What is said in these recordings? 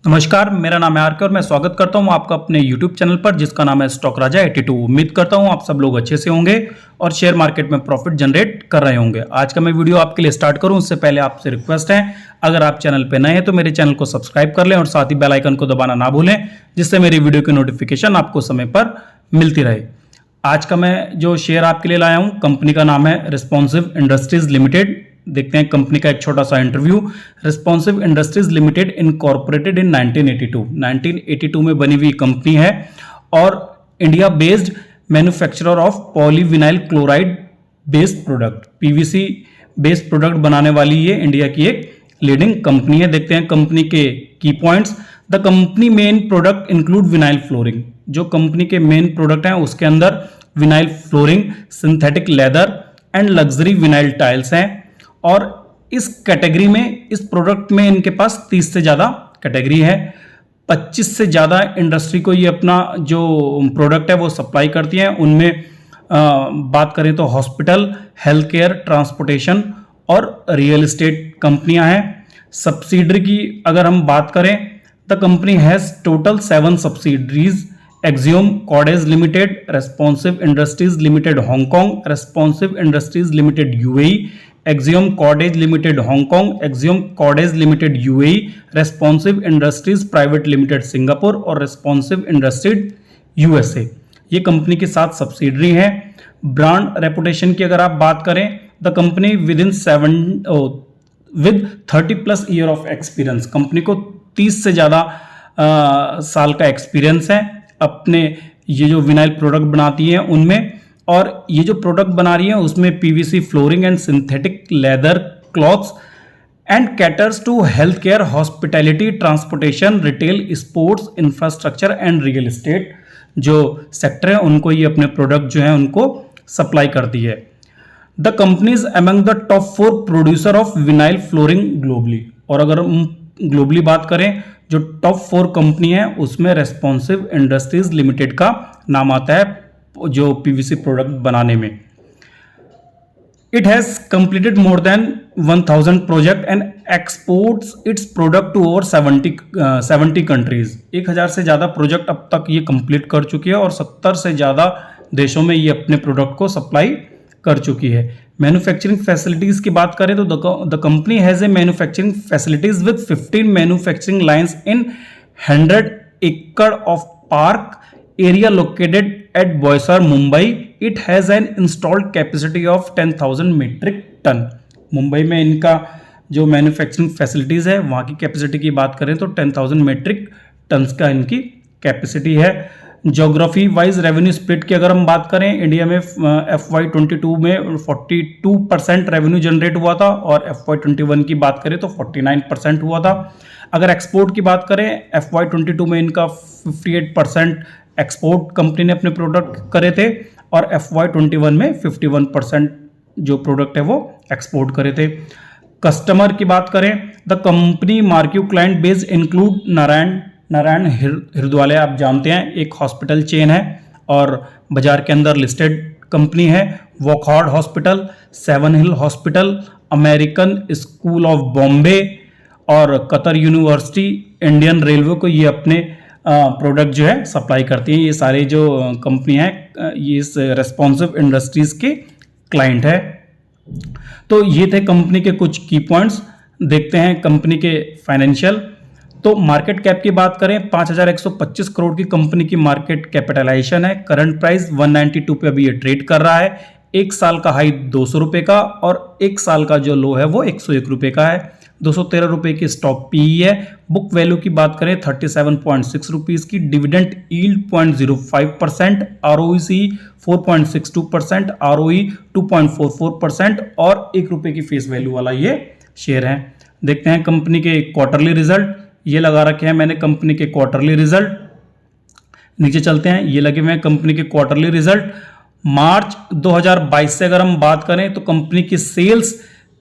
नमस्कार, मेरा नाम है आरके और मैं स्वागत करता हूं आपका अपने YouTube चैनल पर जिसका नाम है स्टॉक राजा 82। उम्मीद करता हूं आप सब लोग अच्छे से होंगे और शेयर मार्केट में प्रॉफिट जनरेट कर रहे होंगे। आज का मैं वीडियो आपके लिए स्टार्ट करूं उससे पहले आपसे रिक्वेस्ट है, अगर आप चैनल पे नए हैं तो मेरे चैनल को सब्सक्राइब कर लें और साथ ही बेल आइकन को दबाना ना भूलें, जिससे मेरी वीडियो की नोटिफिकेशन आपको समय पर मिलती रहे। आज का मैं जो शेयर आपके लिए लाया हूं, कंपनी का नाम है रिस्पॉन्सिव इंडस्ट्रीज लिमिटेड। देखते हैं कंपनी का एक छोटा सा interview. Responsive industries limited incorporated in 1982 में बनी हुई कंपनी है और India based manufacturer of polyvinyl chloride based product, PVC based product बनाने वाली ये इंडिया की एक लीडिंग कंपनी है। देखते हैं कंपनी के की points. The company main product include vinyl flooring. जो कंपनी के मेन प्रोडक्ट हैं उसके अंदर vinyl flooring, synthetic leather and luxury vinyl tiles हैं और इस कैटेगरी में, इस प्रोडक्ट में इनके पास 30 से ज़्यादा कैटेगरी है। 25 से ज़्यादा इंडस्ट्री को ये अपना जो प्रोडक्ट है वो सप्लाई करती हैं। उनमें बात करें तो हॉस्पिटल, हेल्थ केयर, ट्रांसपोर्टेशन और रियल एस्टेट कंपनियां हैं। सब्सिडरी की अगर हम बात करें, the company has total 7 subsidiaries. Axiom cordage limited, responsive industries limited Hong Kong, responsive industries limited UAE, axiom cordage limited Hong Kong, axiom cordage limited UAE, responsive industries private limited Singapore और responsive industries USA. ये company के 7 subsidiary हैं। Brand reputation की अगर आप बात करें, the company with 30+ year of experience, company को 30 से ज़्यादा साल का एक्सपीरियंस है अपने ये जो विनाइल प्रोडक्ट बनाती हैं उनमें। और ये जो प्रोडक्ट बना रही है उसमें PVC flooring and synthetic leather cloths and caters to health care, hospitality, transportation, retail, sports, infrastructure and real estate जो सेक्टर है उनको ये अपने प्रोडक्ट जो है उनको सप्लाई करती है। The companies among the top 4 producer of vinyl flooring globally. और अगर हम ग्लोबली बात करें, जो टॉप 4 कंपनी है उसमें रेस्पॉन्सिव इंडस्ट्रीज लिमिटेड का नाम आता है जो पीवीसी प्रोडक्ट बनाने में। It has completed more than 1000 project and exports its product to over 70 countries. 1000 से ज़्यादा प्रोजेक्ट अब तक ये कंप्लीट कर चुकी है और 70 से ज़्यादा देशों में ये अपने प्रोडक्ट को सप्लाई कर चुकी है। मैन्युफैक्चरिंग फैसिलिटीज़ की बात करें तो the company has a manufacturing facilities with 15 manufacturing lines in 100 एकड़ of park area located at Boisar, Mumbai. It has an installed capacity of 10,000 metric ton. Mumbai में इनका जो मैन्युफैक्चरिंग फैसिलिटीज़ है वहाँ की कैपेसिटी की बात करें तो 10,000 मेट्रिक टन्स का इनकी कैपेसिटी है। जोग्राफी वाइज रेवेन्यू स्प्लिट की अगर हम बात करें, इंडिया में FY22 में 42% रेवेन्यू जनरेट हुआ था और FY21 की बात करें तो 49% हुआ था। अगर एक्सपोर्ट की बात करें, FY22 में इनका 58% एक्सपोर्ट कंपनी ने अपने प्रोडक्ट करे थे और FY21 में 51% जो प्रोडक्ट है वो एक्सपोर्ट करे थे। कस्टमर की बात करें, the company marquee client base include Narayan Hrudayalaya, आप जानते हैं एक हॉस्पिटल चेन है और बाजार के अंदर लिस्टेड कंपनी है। Wockhardt hospital, 7 hill hospital, American school of Bombay और कतर यूनिवर्सिटी, इंडियन रेलवे को ये अपने प्रोडक्ट जो है सप्लाई करती हैं। ये सारे जो कंपनी हैं ये इस रेस्पॉन्सिव इंडस्ट्रीज के क्लाइंट है। तो ये थे कंपनी के कुछ की पॉइंट्स। देखते हैं कंपनी के फाइनेंशियल। तो मार्केट कैप की बात करें, 5125 करोड़ की कंपनी की मार्केट कैपिटलाइजेशन है। करंट प्राइस 192 पे अभी ये ट्रेड कर रहा है। 1 साल का हाई 200 रुपये का और 1 साल का जो लो है वो 101 रुपये का है। 213 रुपये की स्टॉक पीई है। बुक वैल्यू की बात करें 37.6 रुपीज़ की। डिविडेंड यील्ड 0.05%, ROIC 4.62%, ROE 2.44% और 1 रुपये की फेस वैल्यू वाला ये शेयर है। देखते हैं कंपनी के क्वार्टरली रिजल्ट। ये लगा रखे हैं मैंने कंपनी के क्वार्टरली रिजल्ट। नीचे चलते हैं, ये लगे हुए हैं कंपनी के क्वार्टरली रिजल्ट। मार्च 2022 से अगर हम बात करें तो कंपनी की सेल्स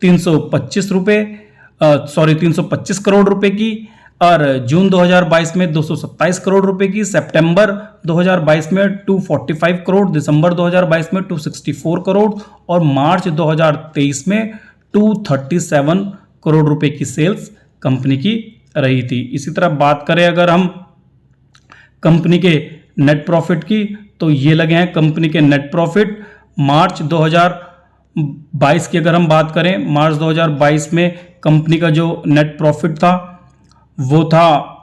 325 करोड़ रुपए की और जून 2022 में 227 करोड़ रुपए की, सितंबर 2022 में 245 करोड़, दिसंबर 2022 में 264 करोड़ और मार्च 2023 में 237 करोड़ रुपए की सेल्स कंपनी की रही थी। इसी तरह बात करें अगर हम कंपनी के नेट प्रॉफिट की, तो ये लगे हैं कंपनी के नेट प्रॉफिट मार्च 2022 की। अगर हम बात करें मार्च 2022 में कंपनी का जो नेट प्रॉफिट था वो था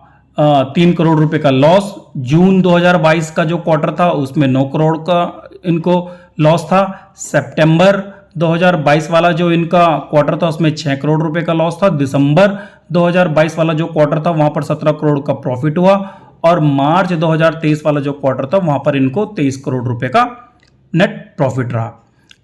3 करोड़ रुपए का लॉस। जून 2022 का जो क्वार्टर था उसमें 9 करोड़ का इनको लॉस था। सितंबर 2022 वाला जो इनका क्वार्टर था उसमें 6 करोड़ रुपए का लॉस था। दिसंबर 2022 वाला जो क्वार्टर था वहां पर 17 करोड़ का प्रॉफिट हुआ। और मार्च 2023 वाला जो क्वार्टर था वहां पर इनको 23 करोड़ रुपए का नेट प्रॉफिट रहा।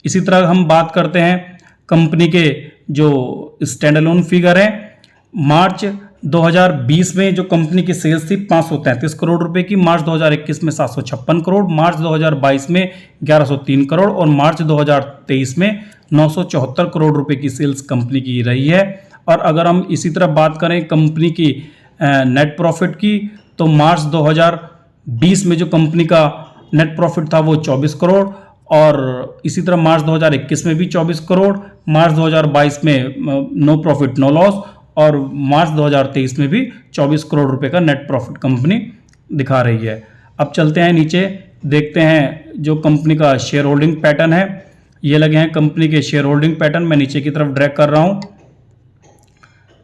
इसी तरह हम बात करते हैं कंपनी के जो स्टैंड अलोन फिगर है। मार्च 2020 में जो कंपनी की सेल्स थी 533 करोड़ रुपए की, मार्च 2021 में 756 करोड़, मार्च 2022 में 1103 करोड़ और मार्च 2023 में 974 करोड़ रुपए की सेल्स कंपनी की रही है। और अगर हम इसी तरह बात करें कंपनी की नेट प्रॉफिट की, तो मार्च 2020 में जो कंपनी का नेट प्रॉफिट था वो 24 करोड़ और इसी तरह मार्च 2021 में भी 24 करोड़, मार्च 2022 में नो प्रॉफिट नो लॉस और मार्च 2023 में भी 24 करोड़ रुपए का नेट प्रॉफिट कंपनी दिखा रही है। अब चलते हैं नीचे, देखते हैं जो कंपनी का शेयर होल्डिंग पैटर्न है। ये लगे हैं कंपनी के शेयर होल्डिंग पैटर्न, मैं नीचे की तरफ ड्रैग कर रहा हूं।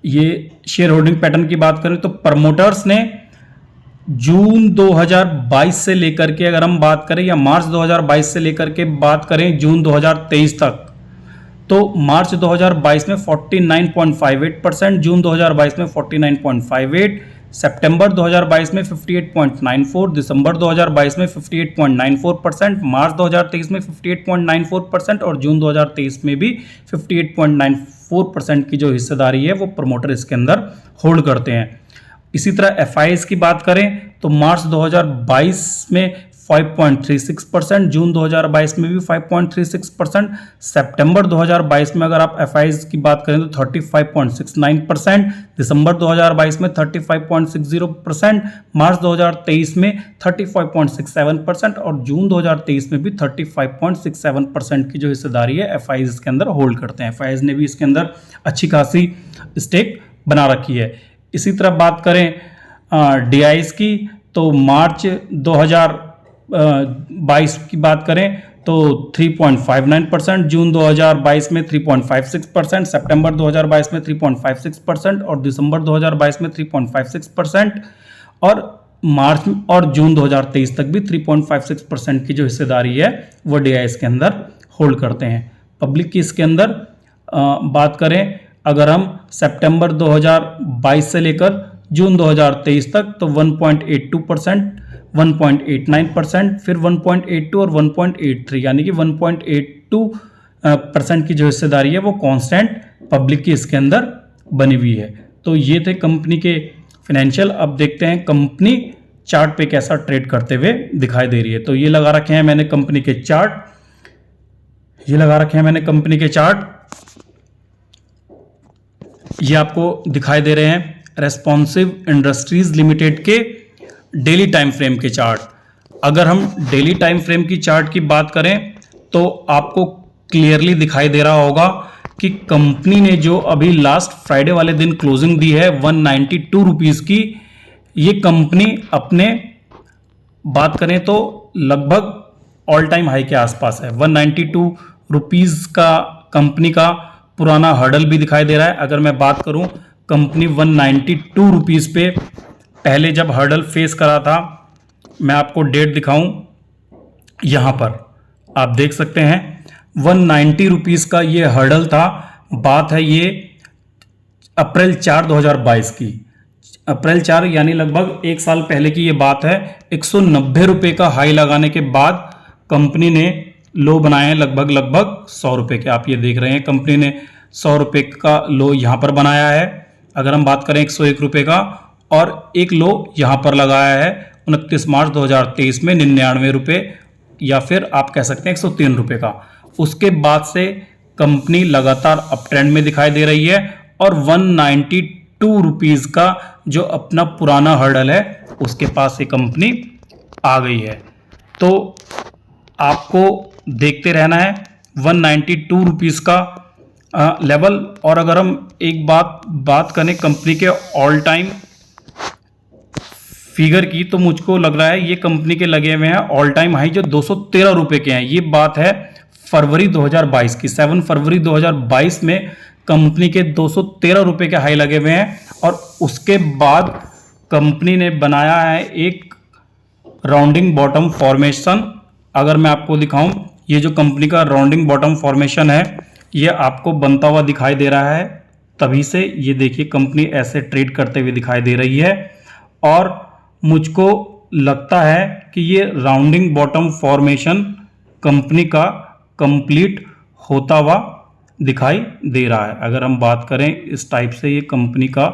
ये शेयर होल्डिंग पैटर्न की बात करें तो प्रमोटर्स ने जून 2022 से लेकर के अगर हम बात करें या मार्च 2022 से लेकर के बात करें जून 2023 तक, तो मार्च 2022 में 49.58%, जून 2022 में 49.58%, सितंबर 2022 में 58.94%, दिसंबर 2022 में 58.94%, मार्च 2023 में 58.94% और जून 2023 में भी 58.94% की जो हिस्सेदारी है वो प्रमोटर इसके अंदर होल्ड करते हैं। इसी तरह एफआईएस की बात करें तो मार्च 2022 में 5.36%, जून 2022 में भी 5.36%, सितंबर 2022 में अगर आप एफआईएस की बात करें तो 35.69%, दिसंबर 2022 में 35.60%, मार्च 2023 में 35.67% और जून 2023 में भी 35.67% की जो हिस्सेदारी है एफआईएस के अंदर होल्ड करते हैं। एफआईएस ने भी इसके अंदर अच्छी खासी स्टेक बना रखी है। इसी तरह बात करें डीआईएस की, तो मार्च 2022 की बात करें तो 3.59%, जून 2022 में 3.56%, सितंबर 2022 में 3.56% और दिसंबर 2022 में 3.56% और मार्च और जून 2023 तक भी 3.56% की जो हिस्सेदारी है वो डीआईएस के अंदर होल्ड करते हैं। पब्लिक की इसके अंदर बात करें अगर हम सितंबर 2022 से लेकर जून 2023 तक, तो 1.82%, 1.89%, फिर 1.82 और 1.83 यानी कि 1.82% की जो हिस्सेदारी है वो कांस्टेंट पब्लिक की इसके अंदर बनी हुई है। तो ये थे कंपनी के फाइनेंशियल। अब देखते हैं कंपनी चार्ट पे कैसा ट्रेड करते हुए दिखाई दे रही है। तो ये लगा रखे हैं मैंने कंपनी के चार्ट, ये आपको दिखाई दे रहे हैं रेस्पॉन्सिव इंडस्ट्रीज लिमिटेड के डेली टाइम फ्रेम के चार्ट। अगर हम डेली टाइम फ्रेम की चार्ट की बात करें तो आपको क्लियरली दिखाई दे रहा होगा कि कंपनी ने जो अभी लास्ट फ्राइडे वाले दिन क्लोजिंग दी है 192 रुपीज की, ये कंपनी अपने बात करें तो लगभग ऑल टाइम हाई के आसपास है। 192 रुपीज का कंपनी का पुराना हर्डल भी दिखाई दे रहा है। अगर मैं बात करूं कंपनी 192 रुपीज पे पहले जब हर्डल फेस करा था, मैं आपको डेट दिखाऊं, यहां पर आप देख सकते हैं 190 रुपीज का ये हर्डल था। बात है ये अप्रैल 4 2022 की, अप्रैल 4 यानी लगभग एक साल पहले की ये बात है। 190 रुपए का हाई लगाने के बाद कंपनी ने लो बनाए हैं लगभग 100 रुपए के। आप ये देख रहे हैं कंपनी ने 100 रुपए का लो यहां पर बनाया है। अगर हम बात करें 101 रुपए का, और एक लो यहां पर लगाया है 29 मार्च 2023 में 99 रुपए, या फिर आप कह सकते हैं 103 रुपए का। उसके बाद से कंपनी लगातार अप ट्रेंड में दिखाई दे रही है और 192 रुपीज का जो अपना पुराना हर्डल है उसके पास ये कंपनी आ गई है। तो आपको देखते रहना है 192 रुपीज का लेवल। और अगर हम एक बात करें कंपनी के ऑल टाइम फिगर की तो मुझको लग रहा है ये कंपनी के लगे हुए हैं ऑल टाइम हाई जो 213 रुपए के हैं। ये बात है फरवरी 2022 की, 7 फरवरी 2022 में कंपनी के 213 रुपए के हाई लगे हुए हैं। और उसके बाद कंपनी ने बनाया है एक राउंडिंग बॉटम फॉर्मेशन। अगर मैं आपको दिखाऊं, ये जो कंपनी का राउंडिंग बॉटम फॉर्मेशन है ये आपको बनता हुआ दिखाई दे रहा है। तभी से ये देखिए कंपनी ऐसे ट्रेड करते हुए दिखाई दे रही है। और मुझको लगता है कि ये राउंडिंग बॉटम फॉर्मेशन कंपनी का कंप्लीट होता हुआ दिखाई दे रहा है। अगर हम बात करें इस टाइप से, ये कंपनी का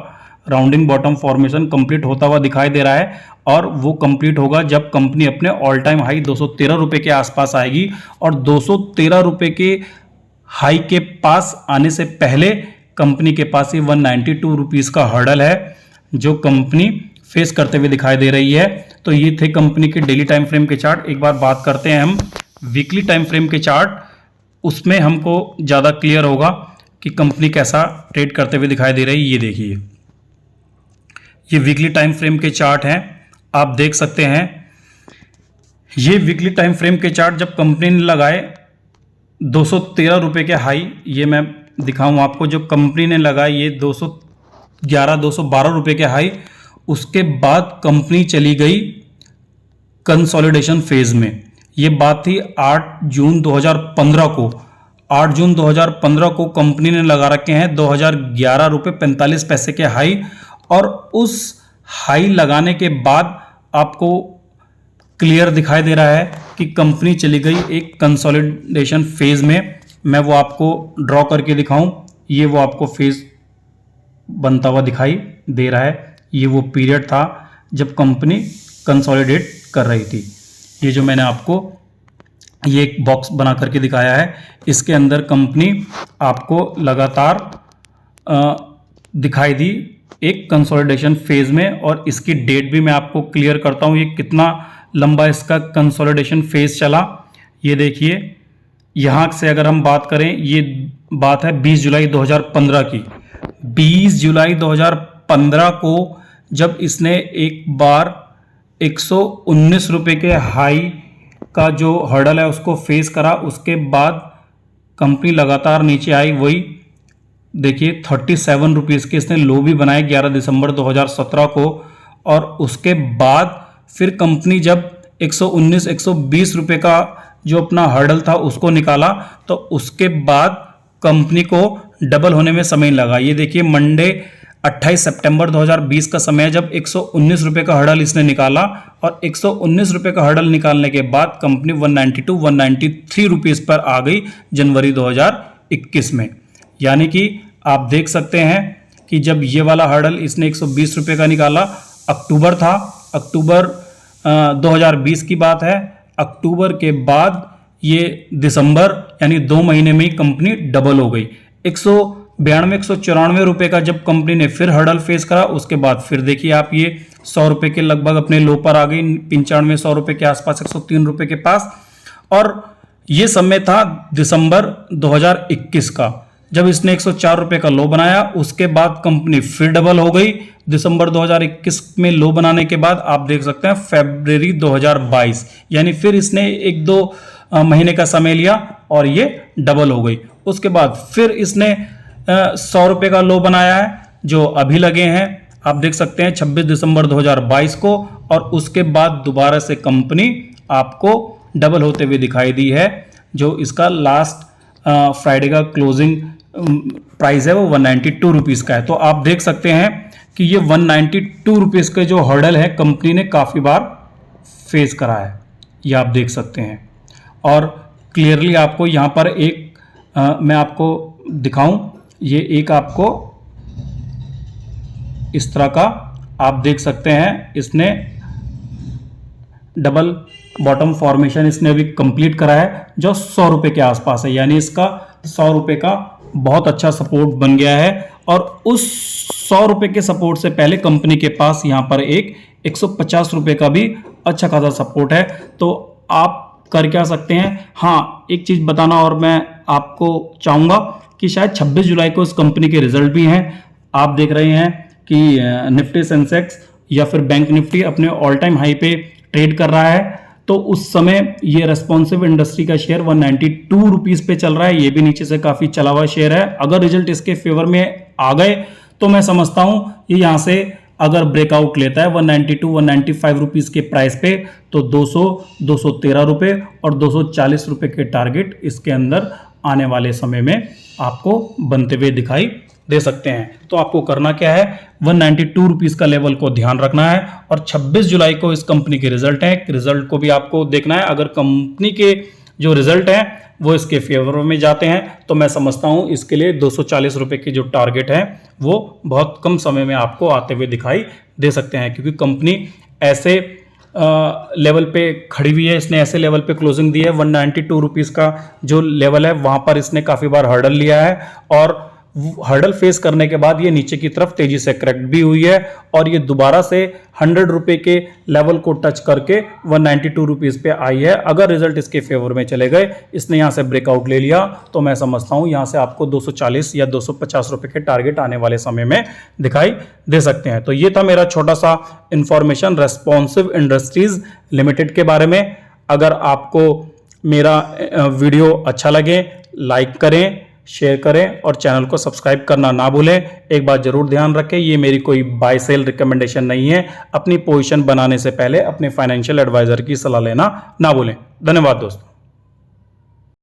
राउंडिंग बॉटम फॉर्मेशन कंप्लीट होता हुआ दिखाई दे रहा है। और वो कंप्लीट होगा जब कंपनी अपने ऑल टाइम हाई 213 रुपए के आसपास आएगी। और 213 रुपए के हाई के पास आने से पहले कंपनी के पास ये 192 रुपीज़ का हर्डल है जो कंपनी फेस करते हुए दिखाई दे रही है। तो ये थे कंपनी के डेली टाइम फ्रेम के चार्ट। एक बार बात करते हैं हम वीकली टाइम फ्रेम के चार्ट, उसमें हमको ज़्यादा क्लियर होगा कि कंपनी कैसा ट्रेड करते हुए दिखाई दे रही है। ये देखिए, ये वीकली टाइम फ्रेम के चार्ट हैं, आप देख सकते हैं। ये वीकली टाइम फ्रेम के चार्ट जब कंपनी ने लगाए 213 रुपए के हाई, ये मैं दिखाऊं आपको, जो कंपनी ने लगाए ये 211 212 रुपए के हाई, उसके बाद कंपनी चली गई कंसोलिडेशन फेज में। ये बात थी 8 जून 2015 को। 8 जून 2015 को कंपनी ने लगा रखे हैं 2011 रुपये 45 पैसे के हाई। और उस हाई लगाने के बाद आपको क्लियर दिखाई दे रहा है कि कंपनी चली गई एक कंसोलिडेशन फेज में। मैं वो आपको ड्रॉ करके दिखाऊं, ये वो आपको फेज बनता हुआ दिखाई दे रहा है। ये वो पीरियड था जब कंपनी कंसोलिडेट कर रही थी। ये जो मैंने आपको ये एक बॉक्स बना करके दिखाया है, इसके अंदर कंपनी आपको लगातार दिखाई दी एक कंसोलिडेशन फेज में। और इसकी डेट भी मैं आपको क्लियर करता हूँ, ये कितना लंबा इसका कंसोलिडेशन फेज चला। ये देखिए, यहाँ से अगर हम बात करें, ये बात है 20 जुलाई 2015 की। 20 जुलाई 2015 को जब इसने एक बार 119 रुपये के हाई का जो हर्डल है उसको फेस करा, उसके बाद कंपनी लगातार नीचे आई। वही देखिए 37 रुपीज़ के इसने लो भी बनाए 11 दिसंबर 2017 को। और उसके बाद फिर कंपनी जब 119 120 रुपये का जो अपना हर्डल था उसको निकाला, तो उसके बाद कंपनी को डबल होने में समय लगा। ये देखिए मंडे 28 सितंबर 2020 का समय जब 119 रुपये का हर्डल इसने निकाला। और 119 रुपये का हर्डल निकालने के बाद कंपनी 192 193 रुपीज़ पर आ गई जनवरी 2021 में। यानी कि आप देख सकते हैं कि जब ये वाला हर्डल इसने 120 रुपये का निकाला, अक्टूबर था, अक्टूबर 2020 की बात है। अक्टूबर के बाद ये दिसंबर, यानी 2 महीने में ही कंपनी डबल हो गई। 192 194 रुपये का जब कंपनी ने फिर हर्डल फेस करा, उसके बाद फिर देखिए आप ये 100 रुपये के लगभग अपने लो पर आ गई, 95 100 रुपये के आसपास, 103 रुपये के पास। और ये समय था दिसंबर 2021 का, जब इसने 104 रुपये का लो बनाया। उसके बाद कंपनी फिर डबल हो गई दिसंबर 2021 में लो बनाने के बाद। आप देख सकते हैं फरवरी 2022, यानी फिर इसने 1-2 महीने का समय लिया और ये डबल हो गई। उसके बाद फिर इसने 100 रुपये का लो बनाया है जो अभी लगे हैं, आप देख सकते हैं 26 दिसंबर 2022 को। और उसके बाद दोबारा से कंपनी आपको डबल होते हुए दिखाई दी है। जो इसका लास्ट फ्राइडे का क्लोजिंग प्राइस है वो 192 रुपीज़ का है। तो आप देख सकते हैं कि ये 192 रुपीज़ के जो हर्डल है कंपनी ने काफ़ी बार फेस करा है, ये आप देख सकते हैं। और क्लियरली आपको यहाँ पर एक मैं आपको दिखाऊं, ये एक आपको इस तरह का आप देख सकते हैं, इसने डबल बॉटम फॉर्मेशन इसने अभी कंप्लीट करा है जो 100 रुपये के आसपास है। यानी इसका 100 रुपये का बहुत अच्छा सपोर्ट बन गया है। और उस 100 रुपये के सपोर्ट से पहले कंपनी के पास यहाँ पर एक 150 रुपये का भी अच्छा खासा सपोर्ट है। तो आप कर क्या सकते हैं, हाँ एक चीज़ बताना और मैं आपको चाहूँगा कि शायद 26 जुलाई को इस कंपनी के रिजल्ट भी हैं। आप देख रहे हैं कि निफ्टी सेंसेक्स या फिर बैंक निफ्टी अपने ऑल टाइम हाई पे ट्रेड कर रहा है, तो उस समय ये रेस्पॉन्सिव इंडस्ट्री का शेयर 192 रुपीज पे चल रहा है। ये भी नीचे से काफी चला हुआ शेयर है। अगर रिजल्ट इसके फेवर में आ गए तो मैं समझता हूं ये यहां से अगर ब्रेकआउट लेता है 192 195 रुपीज के प्राइस पे, तो 200 213 रुपए और 240 रुपए के टारगेट इसके अंदर आने वाले समय में आपको बनते हुए दिखाई दे सकते हैं। तो आपको करना क्या है, 192 रुपीज का लेवल को ध्यान रखना है और 26 जुलाई को इस कंपनी के रिजल्ट है, रिजल्ट को भी आपको देखना है। अगर कंपनी के जो रिजल्ट है वो इसके फेवर में जाते हैं तो मैं समझता हूं इसके लिए 240 रुपए की जो टारगेट है वो बहुत कम समय में आपको आते हुए दिखाई दे सकते हैं, क्योंकि कंपनी ऐसे लेवल पे खड़ी हुई है, इसने ऐसे लेवल पे क्लोजिंग दी है। 192 रुपीज का जो लेवल है वहां पर इसने काफी बार हर्डल लिया है और हर्डल फेस करने के बाद ये नीचे की तरफ तेजी से करेक्ट भी हुई है और ये दोबारा से 100 रुपए के लेवल को टच करके 192 रुपीज पे आई है। अगर रिजल्ट इसके फेवर में चले गए, इसने यहां से ब्रेकआउट ले लिया, तो मैं समझता हूं यहां से आपको 240 या 250 रुपए के टारगेट आने वाले समय में दिखाई दे सकते हैं। तो ये था मेरा छोटा सा इंफॉर्मेशन रेस्पॉन्सिव इंडस्ट्रीज लिमिटेड के बारे में। अगर आपको मेरा वीडियो अच्छा लगे, लाइक करें, शेयर करें और चैनल को सब्सक्राइब करना ना भूलें। एक बात जरूर ध्यान रखें, ये मेरी कोई बाय सेल रिकमेंडेशन नहीं है। अपनी पोजीशन बनाने से पहले अपने फाइनेंशियल एडवाइजर की सलाह लेना ना भूलें। धन्यवाद दोस्तों।